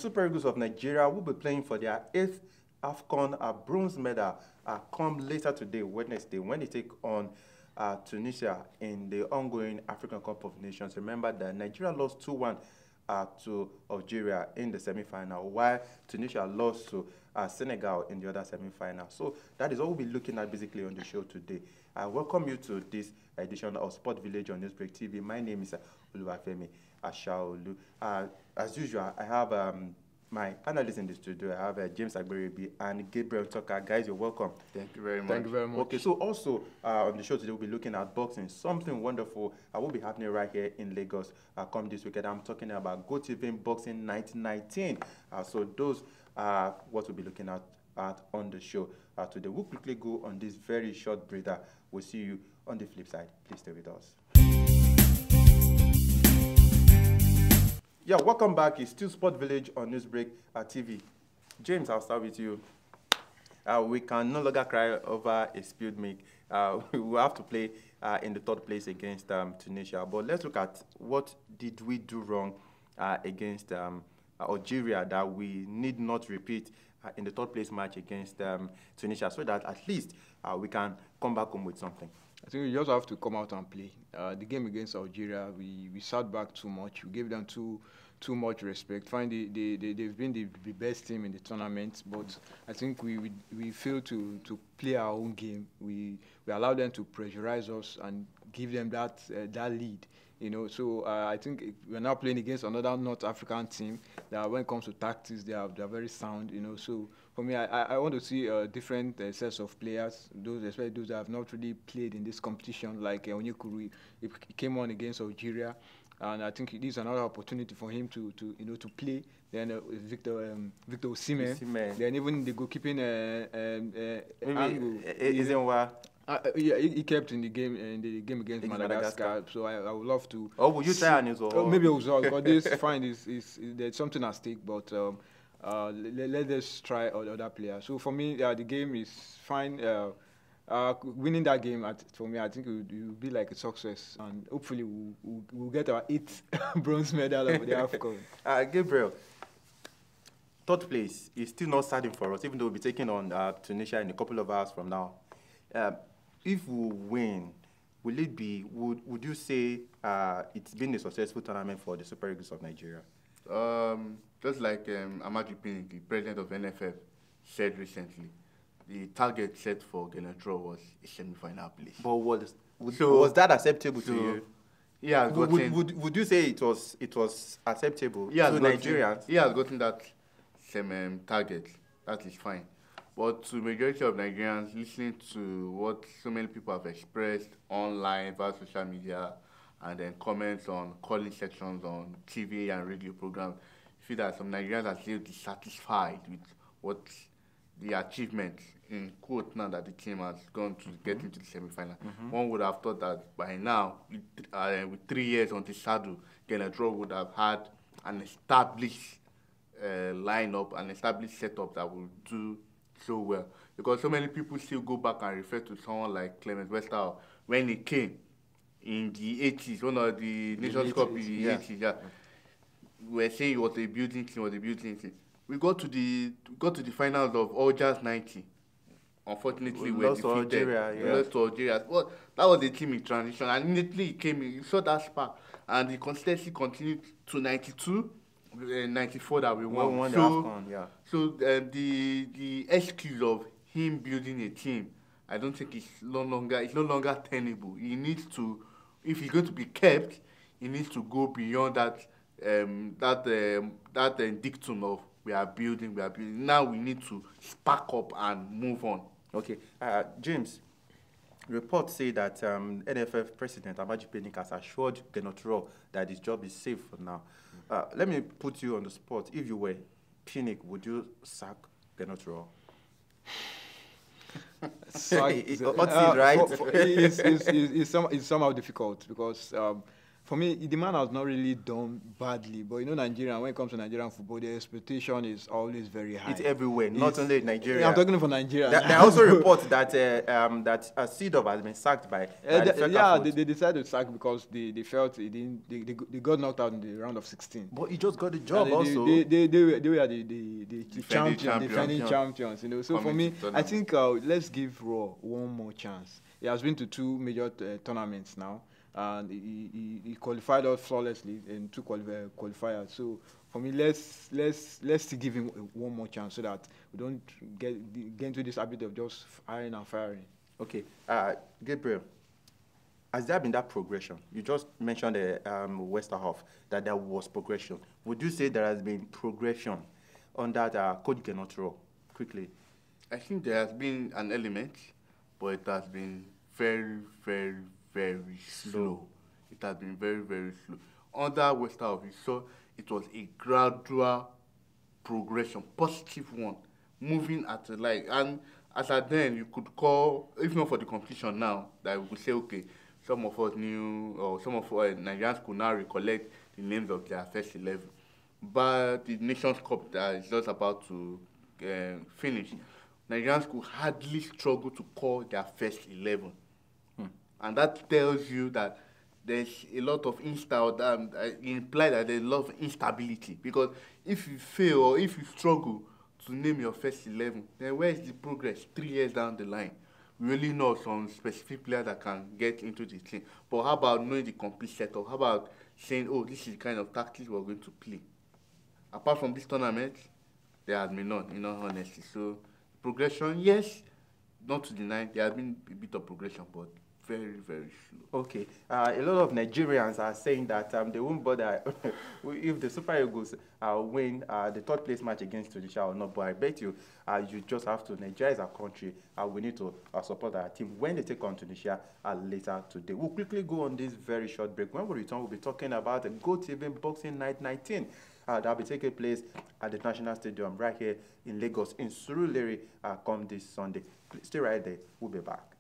Super Eagles of Nigeria will be playing for their 8th AFCON bronze medal come later today, Wednesday, when they take on Tunisia in the ongoing African Cup of Nations. Remember that Nigeria lost 2-1 to Algeria in the semi-final, while Tunisia lost to Senegal in the other semi-final. So that is all we'll be looking at basically on the show today. I welcome you to this edition of Sport Village on Newsbreak TV. My name is Oluwafemi Ashaolu. As usual, I have my panelists in the studio. I have James Agberebi and Gabriel Tucker. Guys, you're welcome. Thank you very much. Thank you very much. Okay, so also on the show today, we'll be looking at boxing. Something wonderful will be happening right here in Lagos come this weekend. I'm talking about GOtv Boxing 2019. So those are what we'll be looking at on the show today. We'll quickly go on this very short breather. We'll see you on the flip side. Please stay with us. Yeah, welcome back. It's still Sport Village on Newsbreak TV. James, I'll start with you. We can no longer cry over a spilled milk. We will have to play in the 3rd place against Tunisia. But let's look at what did we do wrong against Algeria that we need not repeat in the 3rd place match against Tunisia, so that at least we can come back home with something. I think we just have to come out and play. The game against Algeria, we sat back too much. We gave them too much respect. Fine, they've been the best team in the tournament, but I think we failed to play our own game. We allowed them to pressurize us and give them that lead. You know, so I think we're now playing against another North African team that, when it comes to tactics, they are very sound. You know, so for me, I want to see different sets of players. Especially those that have not really played in this competition, like Onyekuru. He came on against Algeria, and I think this is another opportunity for him to play. Then Victor Osimhen. Then even the goalkeeping angle. Yeah, he kept in the game against Madagascar. So I would love to. Oh, would you try on his own? Maybe also because this fine is there's something at stake. But let us try other players. So for me, the game is fine. Winning that game, for me, I think it will be like a success, and hopefully we'll get our 8th bronze medal of the AFCON. Gabriel, 3rd place is still not starting for us, even though we'll be taking on Tunisia in a couple of hours from now. If we win, will it be? Would you say it's been a successful tournament for the Super Eagles of Nigeria? Just like Amaju Pinnick, the president of NFF, said recently, the target set for Rohr was a semi-final place. But was that acceptable to you? Yeah, would you say it was acceptable to Nigerians? He has gotten that same target. That is fine. But to the majority of Nigerians, listening to what so many people have expressed online via social media, and then comments on calling sections on TV and radio programs, I feel that some Nigerians are still dissatisfied with what the achievement, in quote now, that the team has gone to get into the semi-final. One would have thought that by now, with 3 years on the saddle, Rohr would have had an established lineup, an established setup that will do so well, because so many people still go back and refer to someone like Clement Westerhoff when he came in the 80s, one of the Nations Cup in the 80s. Yeah. We're saying it was a building team, We got to the finals of Algiers 90. Unfortunately, we were defeated. Lost to Algeria. Well, that was a team in transition, and immediately he came in. You saw that spark, and the consistency continued to 92. 94 that we won. The AFCON, yeah. So the excuse of him building a team, I don't think it's no longer tenable. He needs to, if he's going to be kept, he needs to go beyond that dictum of we are building. Now we need to spark up and move on. Okay, James. Reports say that NFF President Amaju Pinnick has assured Rohr that his job is safe for now. Let me put you on the spot. If you were Pinnick, would you sack Rohr? It's somehow difficult because for me, the man has not really done badly. But you know, Nigeria, when it comes to Nigerian football, the expectation is always very high. It's everywhere, not only in Nigeria. Yeah, I'm talking for Nigeria. There are also reports that that Seedorf has been sacked by they decided to sack because they felt they got knocked out in the round of 16. But he just got the job also. They were the defending champions, you know. So for me, I think let's give Rohr one more chance. He has been to 2 major tournaments now, and he qualified us flawlessly in 2 qualifiers. So for me, let's still give him one more chance so that we don't get into this habit of just firing and firing. Okay, Gabriel, has there been that progression? You just mentioned the Westerhoff, that there was progression. Would you say there has been progression on that Coach Rohr? Quickly. I think there has been an element, but it has been very, very, very slow. It has been very, very slow. Under Westerhoff, you saw it was a gradual progression, positive one, moving at a line. And as at then, you could call, if not for the competition now, that we could say, okay, some of us knew, or some of us Nigerians could now recollect the names of their first 11. But the Nations Cup that is just about to finish, Nigerians could hardly struggle to call their first 11. And that tells you that there's a lot of implied that there's a lot of instability. Because if you fail or if you struggle to name your first 11, then where is the progress 3 years down the line? We really know some specific players that can get into the team. But how about knowing the complete setup? How about saying, oh, this is the kind of tactics we're going to play? Apart from this tournament, there has been none, in all honesty. So, progression, yes, not to deny, there has been a bit of progression, but very, very slow. Okay. A lot of Nigerians are saying that they won't bother if the Super Eagles win the 3rd place match against Tunisia or not. But I bet you, you just have to. Nigeria is a country. We need to support our team when they take on Tunisia later today. We'll quickly go on this very short break. When we return, we'll be talking about the GOtv Boxing Night 19. That'll be taking place at the National Stadium right here in Lagos, in Surulere, come this Sunday. Please stay right there. We'll be back.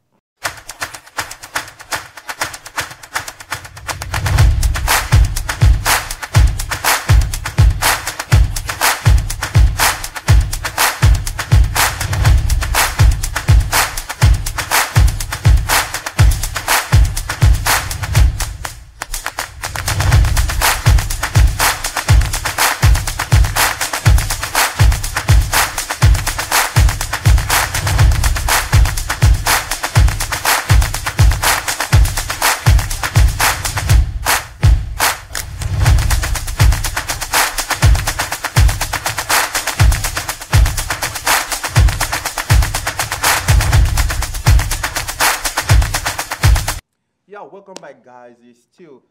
Welcome back, guys. It's still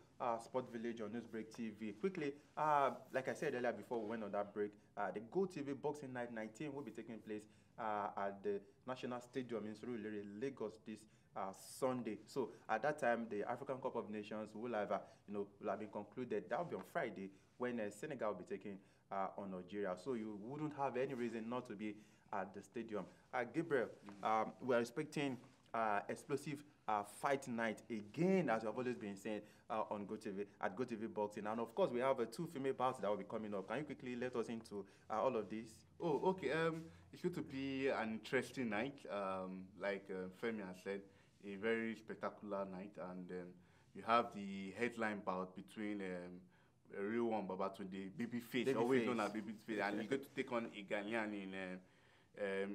Sport Village on Newsbreak TV. Quickly, like I said earlier before we went on that break, the GOtv Boxing Night 19 will be taking place at the National Stadium in Surulere, Lagos this Sunday. So at that time, the African Cup of Nations will have, will have been concluded. That will be on Friday when Senegal will be taking on Nigeria. So you wouldn't have any reason not to be at the stadium. Gabriel, we are expecting explosive fight night again, as we have always been saying on GOtv, at GOtv Boxing. And of course, we have 2 female bouts that will be coming up. Can you quickly let us into all of this? Oh, okay. It's going to be an interesting night. Like Femi has said, a very spectacular night. And you have the headline bout between a real one, Babatunde, Babyface, always known as Babyface, and you're going to take on a Ghanaian in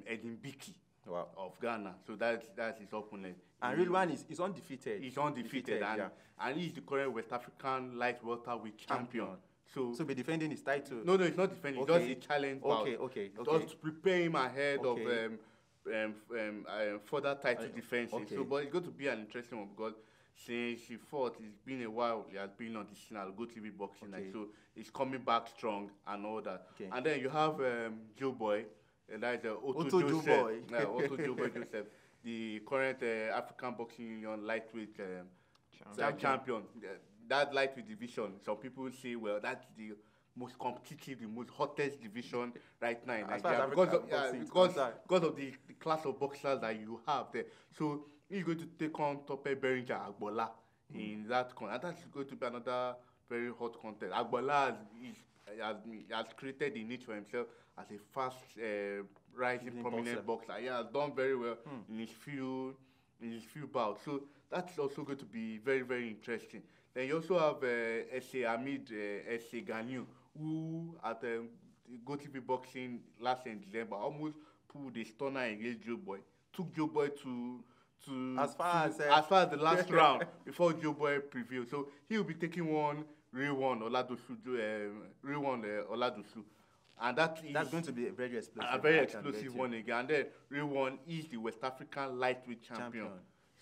Edin Biki. Wow. Of Ghana. So that's his opponent. And real one is undefeated. He's undefeated, and he's the current West African light welterweight champion. So be defending his title. No, he's not defending. Okay. He does a challenge bout. Okay. Just to prepare him ahead of further title defenses. Okay. So, but it's going to be an interesting one because since he fought, it's been a while. He has been on the scene at GOtv Boxing Night, so he's coming back strong and all that. Okay. And then you have Joe Boy. And that is Otto Joseph, Joseph, the current African Boxing Union lightweight champion. That lightweight division, some people say, well, that's the most competitive, the most hottest division right now in Nigeria because of the class of boxers that you have there. So he's going to take on Tope Berenger Agbola in that and that's going to be another very hot contest. Agbola has created a niche for himself as a fast rising prominent boxer. He has done very well in his few bouts. So that's also going to be very, very interesting. Then you also have S.A. Hamid S.A. Ganyu, who at GOtv Boxing last in December almost pulled a stunner against Joe Boy. Took Joe Boy to as far as the last round before Joe Boy prevailed. So he will be taking real one Oladusu. And that's going to be a very explosive. A very explosive one again. And then real one is the West African lightweight champion.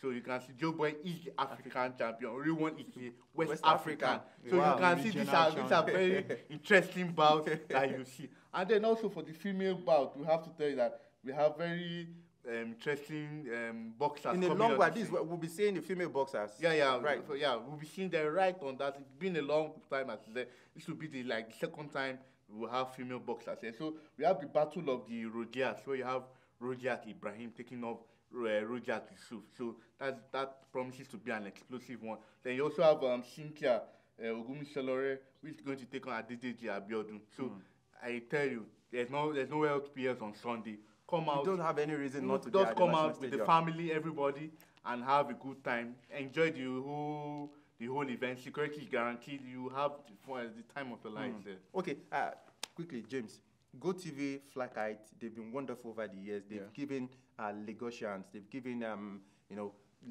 So you can see Joe Boy is the African champion. Real one is the West African. So you can see these are very interesting bouts that you see. And then also for the female bout, we have to tell you that we have very interesting boxers. In a long while, we'll be seeing the female boxers. Right. So, we'll be seeing them right on that. It's been a long time, as I said. This will be the second time we'll have female boxers. And so we have the battle of the Rojats, where you have Rojat Ibrahim taking off Rojat Yusuf. So that promises to be an explosive one. Then you also have Cynthia Ogumisolore, who is going to take on Adedeji Abiodun. So I tell you, there's no LPS on Sunday. Come out. You don't have any reason not to. Just come out with the family, everybody, and have a good time. Enjoy the whole event. Security is guaranteed. You have the time of your life. Okay, quickly, James. GOtv, Flackite, they've been wonderful over the years. They've given Lagosians, they've given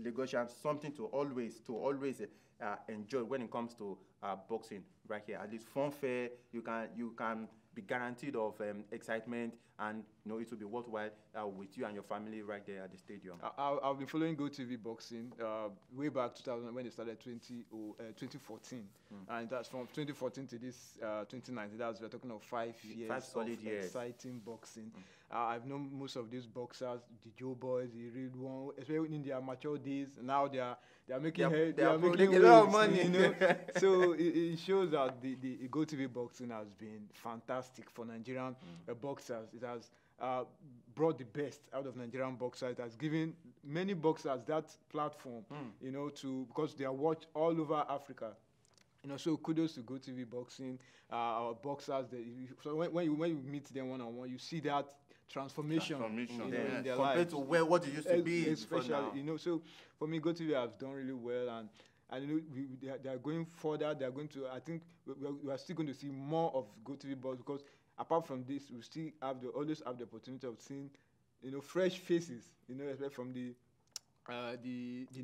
Lagosians something to always enjoy when it comes to boxing right here. At least fun fair, you can be guaranteed of excitement, and it will be worthwhile with you and your family right there at the stadium. I've been following GOtv Boxing way back 2000 when they started 2014, and that's from 2014 to this 2019. We're talking of 5 years, 5 solid years, exciting boxing. I've known most of these boxers, the Joe Boys, the real one, especially in their mature days. Now they are making a lot of money. So it shows that the GOtv Boxing has been fantastic for Nigerian boxers. It has brought the best out of Nigerian boxers. It has given many boxers that platform, because they are watched all over Africa. So kudos to GOtv Boxing, our boxers. So when you meet them one-on-one, you see that transformation in their compared to what it used to be. Especially, so for me, GOtv has done really well, and they are going further. They are going to. I think we are still going to see more of GOtv Box, because apart from this, we still always have the opportunity of seeing, fresh faces. Especially from the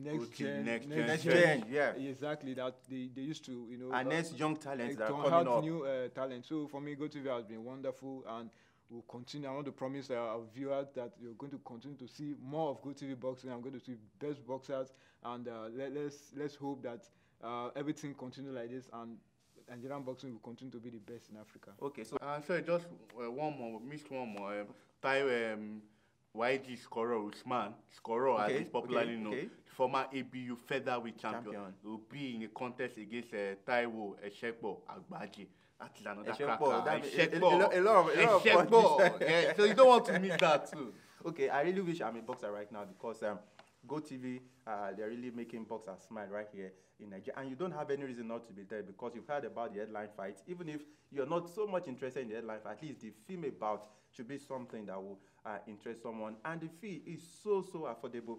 next gen, yeah, exactly. That they used to, and next young talents that are coming up. New talent. So for me, GOtv has been wonderful, and we'll continue. I want to promise our viewers that you're going to continue to see more of GOtv Boxing. I'm going to see best boxers, and let's hope that everything continue like this, and Nigerian boxing will continue to be the best in Africa. Okay, so sorry, just one more, missed one more. YG Skoro Usman, as he's popularly known, former ABU featherweight champion, will be in a contest against Taiwo Eshekbo Agbaji. That is another cracker. A lot of yeah, so you don't want to miss that too. Okay, I really wish I'm a boxer right now, because GOtv, they're really making boxers smile right here in Nigeria. And you don't have any reason not to be there, because you've heard about the headline fights. Even if you're not so much interested in the headline fight, at least the female bout should be something that will interest someone. And the fee is so affordable.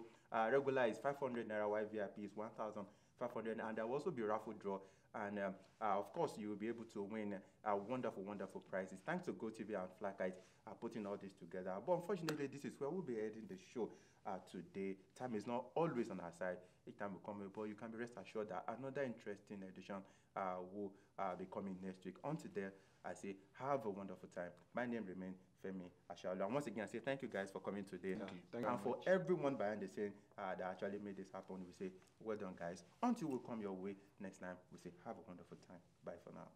Regular is 500 naira, while VIP is 1,500, and there will also be a raffle draw. And of course, you will be able to win wonderful prizes. Thanks to GOtv and Flackite putting all this together. But unfortunately, this is where we'll be ending the show today. Time is not always on our side. Each time we come here, but you can be rest assured that another interesting edition will be coming next week. Until then, I say have a wonderful time. My name remains Femi Ashaolu. And once again, I say thank you guys for coming today. Thank you and for everyone behind the scene that actually made this happen, we say well done, guys. Until we come your way next time, we say have a wonderful time. Bye for now.